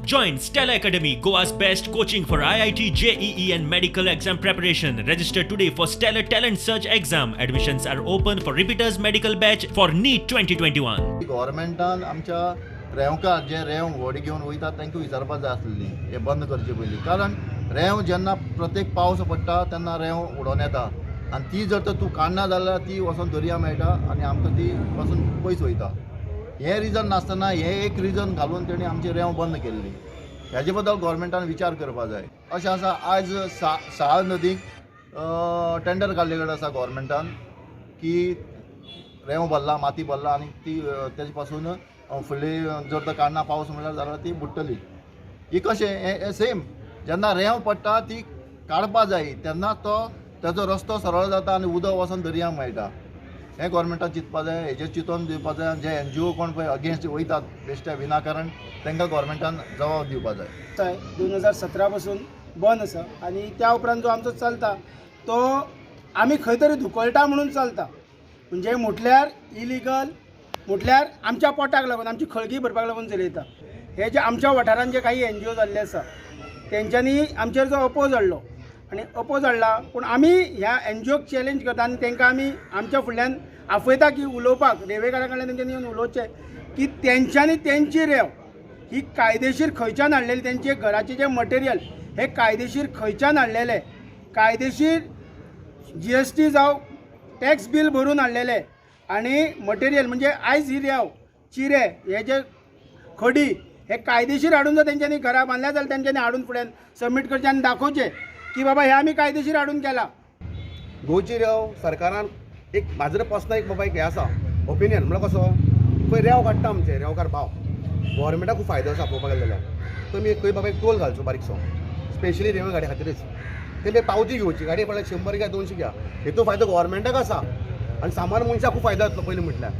Join Stella Academy, Goa's best coaching for IIT, JEE and medical exam preparation. Register today for Stellar Talent Search exam. Admissions are open for repeaters medical batch for NEET 2021. गव्हर्मेंटान आमच्या रेंवकार जे रेंव व्हडी घेवन वयतात तांकां विचारपाक जाय आसलेली हे बंद करचे पयलीं, कारण रेंव जेन्ना प्रत्येक पावस पडटा तेन्ना रेंव उडोवन येता आनी ती जर तर तूं काडना जाल्यार ती वचून दर्या मेळटा आनी आमकां ती वचून पयस वयता. हे रिजन नासतना हे एक रिजन घालून तेणी आमची रेंव बंद केल्ली. हेजे बद्दल गव्हर्मेंटान विचार करपाक जाय. अशें आसा आयज साळ नदीक टेंडर काडले कडेन आसा गव्हर्मेंटान की रेंव भरला, माती भरला आनी ती तेजे पासून फुडली जर तर काडना पावस म्हणल्यार जाल्यार ती बुडटली. ही कशें हे सेम जेन्ना रेंव पडटा ती काडपा जाय तेन्ना तेजो रस्तो सरळ जाता आनी उदक वचून दर्यांक मेळटा. हें गव्हर्मेंटान चिंतपा जाय, हेजेर चिंतून दिवपा जाय. जे NGO कोण पळय अगेन्स्ट वयतात बेश्ट्या विनाकारण तांकां गव्हर्मेंटान जबाब दिवपा जाय. 2017 पासून बंद आसा आनी त्या उपरांत जो आमचो चलता तो आमी खंय तरी धुकळटा म्हणून चलता. म्हणजे म्हटल्यार इलिगल म्हटल्यार आमच्या पोटाक लागून आमची खळगी भरपाक लागून चलयता. हे जे आमच्या वाठारांत जे काही NGO जाल्ले आसा तेंच्यांनी आमचेर जो अपोज हाडलो आनी अपोज हाडला पूण आमी ह्या NGOक चॅलेंज करता आनी तांकां आमी आमच्या फुडल्यान आपयता की उलोवपाक रेल्वेकारां कडल्यान तेंच्यांनी येवन उलोवचें की तेंच्यांनी तेंची रेंव ही कायदेशीर खंयच्यान हाडलेली, तेंचे घराचे जे मटेरियल हे कायदेशीर खंयच्यान हाडलेले, कायदेशीर GST जावं टॅक्स बील भरून हाडलेले आनी मटेरियल म्हणजे आयज ही रेंव चिरे हे जे खडी हे कायदेशीर हाडून जर तेंच्यांनी घरा बांदल्या जाल्यार तेंच्यांनी हाडून फुड्यान सबमीट करचें आनी दाखोवचें की बाबा हे आमी कायदेशीर हाडून केला. गोंयची रेंव सरकारान एक म्हाजो पर्सनल एक बाबा एक हें आसा ओपिनियन म्हळ्यार कसो खंय रेंव काडटा आमचे रेंवकार भाव गव्हर्मेंटाक खूब फायदो आसा पळोवपाक गेले जाल्यार. तुमी खंय बाबा एक टोल घालचो बारीकसो स्पेशली रेंवे गाडी खातीरच ते पावती घेवची गाडी पडल्यार 100 काय 200 घ्या. हेतून फायदो गव्हर्मेंटाक आसा आनी सामान्य मनशाक खूब फायदो जातलो पयलीं म्हटल्यार.